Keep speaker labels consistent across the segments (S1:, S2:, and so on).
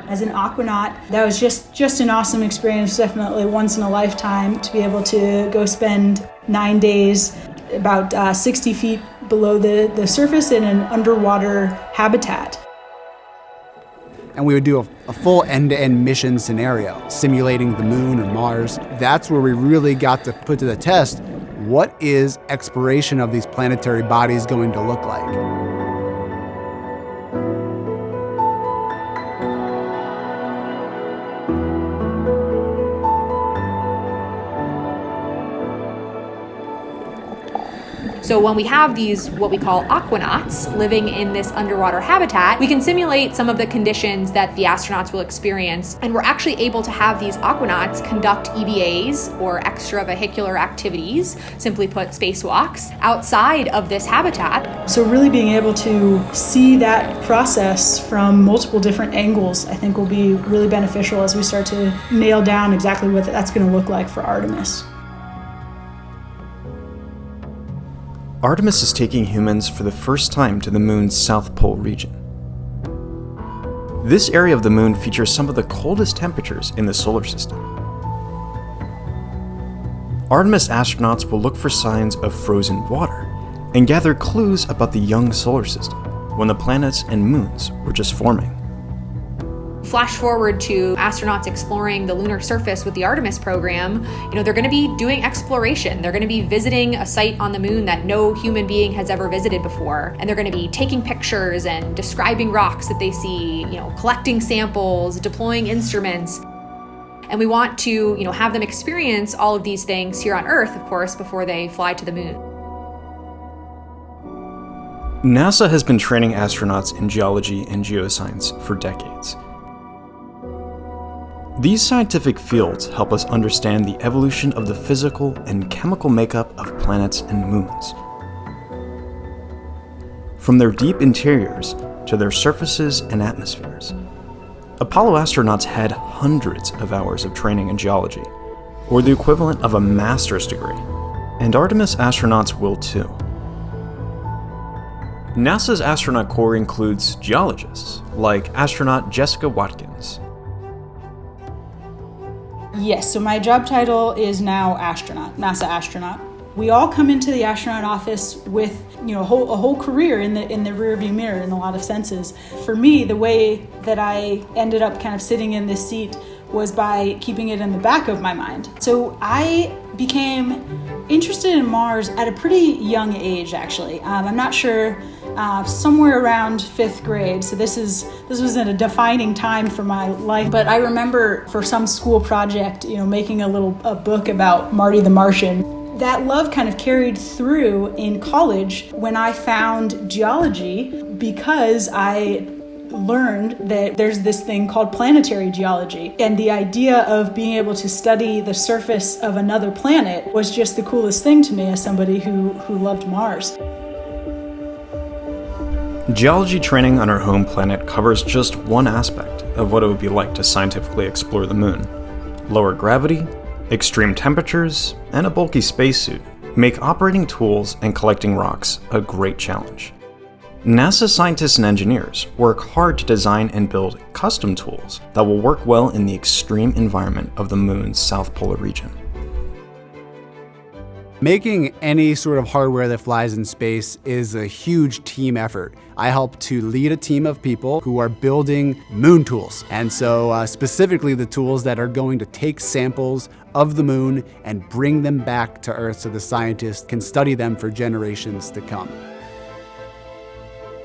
S1: As an aquanaut, that was just an awesome experience, definitely once in a lifetime, to be able to go spend 9 days about 60 feet below the surface in an underwater habitat.
S2: And we would do a full end-to-end mission scenario, simulating the moon or Mars. That's where we really got to put to the test, what is exploration of these planetary bodies going to look like?
S3: So when we have these, what we call aquanauts, living in this underwater habitat, we can simulate some of the conditions that the astronauts will experience. And we're actually able to have these aquanauts conduct EVAs, or extravehicular activities, simply put, spacewalks, outside of this habitat.
S1: So really being able to see that process from multiple different angles, I think will be really beneficial as we start to nail down exactly what that's going to look like for Artemis.
S4: Artemis is taking humans for the first time to the moon's South Pole region. This area of the moon features some of the coldest temperatures in the solar system. Artemis astronauts will look for signs of frozen water and gather clues about the young solar system, when the planets and moons were just forming.
S3: Flash forward to astronauts exploring the lunar surface with the Artemis program. They're going to be doing exploration. They're going to be visiting a site on the moon that no human being has ever visited before. And they're going to be taking pictures and describing rocks that they see, collecting samples, deploying instruments. And we want to, have them experience all of these things here on Earth, of course, before they fly to the moon.
S4: NASA has been training astronauts in geology and geoscience for decades. These scientific fields help us understand the evolution of the physical and chemical makeup of planets and moons. From their deep interiors to their surfaces and atmospheres. Apollo astronauts had hundreds of hours of training in geology, or the equivalent of a master's degree, and Artemis astronauts will too. NASA's astronaut corps includes geologists, like astronaut Jessica Watkins.
S1: Yes, so my job title is now astronaut, NASA astronaut. We all come into the astronaut office with, a whole career in the rearview mirror in a lot of senses. For me, the way that I ended up kind of sitting in this seat was by keeping it in the back of my mind. So I became interested in Mars at a pretty young age, actually. I'm not sure, somewhere around 5th grade. So this was at a defining time for my life. But I remember for some school project, making a book about Marty the Martian. That love kind of carried through in college when I found geology, because I learned that there's this thing called planetary geology, and the idea of being able to study the surface of another planet was just the coolest thing to me as somebody who loved Mars.
S4: Geology training on our home planet covers just one aspect of what it would be like to scientifically explore the moon. Lower gravity, extreme temperatures, and a bulky spacesuit make operating tools and collecting rocks a great challenge. NASA scientists and engineers work hard to design and build custom tools that will work well in the extreme environment of the moon's South Polar region.
S2: Making any sort of hardware that flies in space is a huge team effort. I help to lead a team of people who are building moon tools. And so specifically the tools that are going to take samples of the moon and bring them back to Earth so the scientists can study them for generations to come.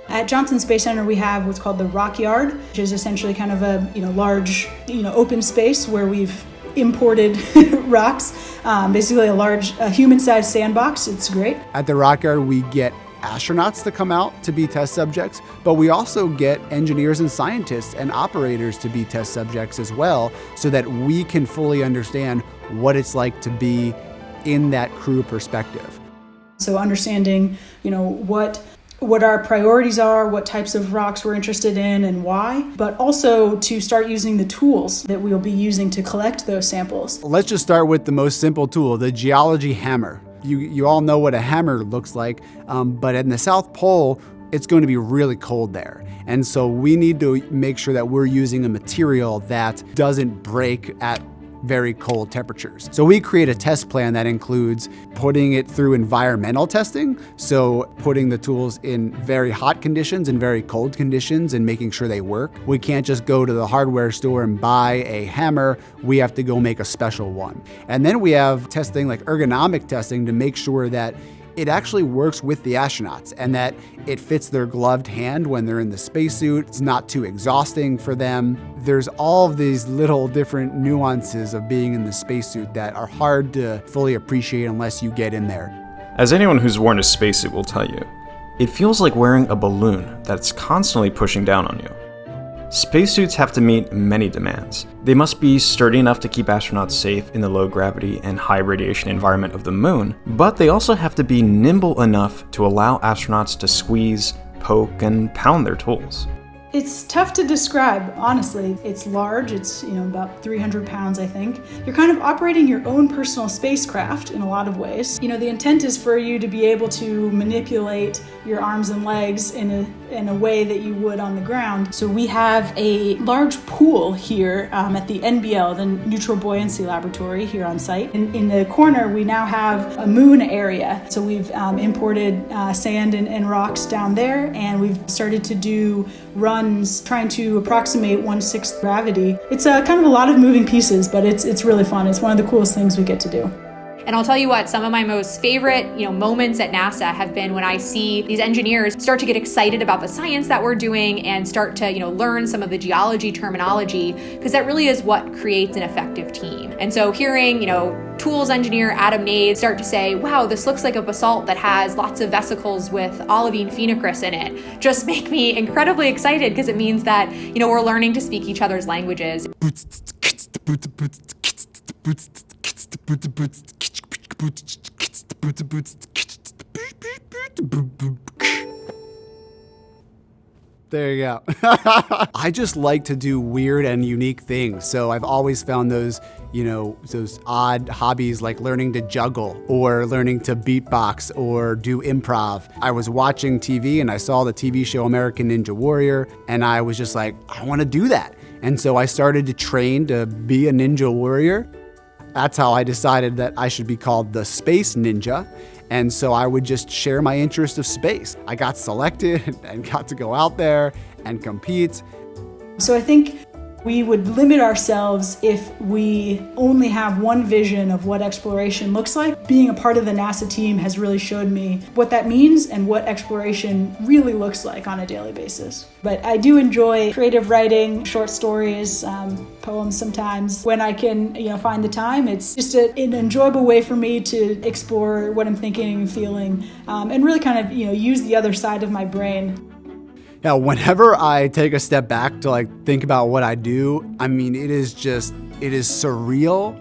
S1: At Johnson Space Center, we have what's called the Rock Yard, which is essentially kind of a large open space where we've imported rocks, basically a human-sized sandbox. It's great.
S2: At the Rock Yard, we get astronauts to come out to be test subjects, but we also get engineers and scientists and operators to be test subjects as well, so that we can fully understand what it's like to be in that crew perspective.
S1: So understanding, what our priorities are, what types of rocks we're interested in and why, but also to start using the tools that we'll be using to collect those samples.
S2: Let's just start with the most simple tool, the geology hammer. You all know what a hammer looks like, but in the South Pole, it's going to be really cold there. And so we need to make sure that we're using a material that doesn't break at very cold temperatures. So we create a test plan that includes putting it through environmental testing, so putting the tools in very hot conditions and very cold conditions and making sure they work. We can't just go to the hardware store and buy a hammer. We have to go make a special one. And then we have testing like ergonomic testing to make sure that it actually works with the astronauts and that it fits their gloved hand when they're in the spacesuit. It's not too exhausting for them. There's all of these little different nuances of being in the spacesuit that are hard to fully appreciate unless you get in there.
S4: As anyone who's worn a spacesuit will tell you, it feels like wearing a balloon that's constantly pushing down on you. Spacesuits have to meet many demands. They must be sturdy enough to keep astronauts safe in the low gravity and high radiation environment of the moon, but they also have to be nimble enough to allow astronauts to squeeze, poke, and pound their tools.
S1: It's tough to describe, honestly. It's large, it's about 300 pounds, I think. You're kind of operating your own personal spacecraft in a lot of ways. The intent is for you to be able to manipulate your arms and legs in a way that you would on the ground. So we have a large pool here at the NBL, the Neutral Buoyancy Laboratory here on site. In the corner, we now have a moon area. So we've imported sand and rocks down there, and we've started to do runs trying to approximate 1/6 gravity. It's kind of a lot of moving pieces, but it's really fun. It's one of the coolest things we get to do.
S3: And I'll tell you what, some of my most favorite, moments at NASA have been when I see these engineers start to get excited about the science that we're doing and start to, learn some of the geology terminology, because that really is what creates an effective team. And so hearing, tools engineer Adam Nade start to say, wow, this looks like a basalt that has lots of vesicles with olivine phenocryst in it, just make me incredibly excited, because it means that, we're learning to speak each other's languages.
S2: There you go. I just like to do weird and unique things. So I've always found those odd hobbies like learning to juggle or learning to beatbox or do improv. I was watching TV and I saw the TV show American Ninja Warrior, and I was just like, I want to do that. And so I started to train to be a ninja warrior. That's how I decided that I should be called the Space Ninja. And so I would just share my interest of space. I got selected and got to go out there and compete.
S1: So I think we would limit ourselves if we only have one vision of what exploration looks like. Being a part of the NASA team has really showed me what that means and what exploration really looks like on a daily basis. But I do enjoy creative writing, short stories, poems sometimes. When I can find the time, it's just an enjoyable way for me to explore what I'm thinking and feeling, and really kind of use the other side of my brain.
S2: Now, whenever I take a step back to think about what I do, it is surreal,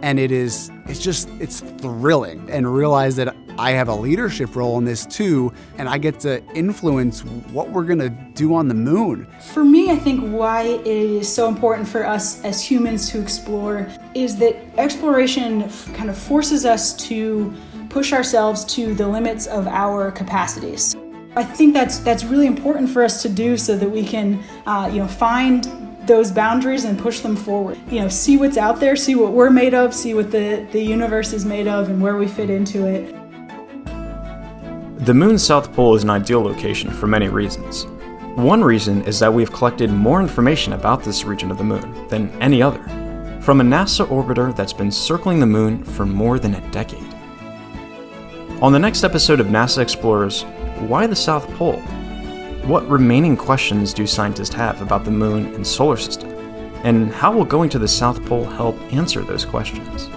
S2: and it's thrilling, and realize that I have a leadership role in this too, and I get to influence what we're gonna do on the moon.
S1: For me, I think why it is so important for us as humans to explore is that exploration kind of forces us to push ourselves to the limits of our capacities. I think that's really important for us to do so that we can, find those boundaries and push them forward. See what's out there, see what we're made of, see what the universe is made of, and where we fit into it.
S4: The moon's south pole is an ideal location for many reasons. One reason is that we've collected more information about this region of the moon than any other, from a NASA orbiter that's been circling the moon for more than a decade. On the next episode of NASA Explorers, why the South Pole? What remaining questions do scientists have about the moon and solar system? And how will going to the South Pole help answer those questions?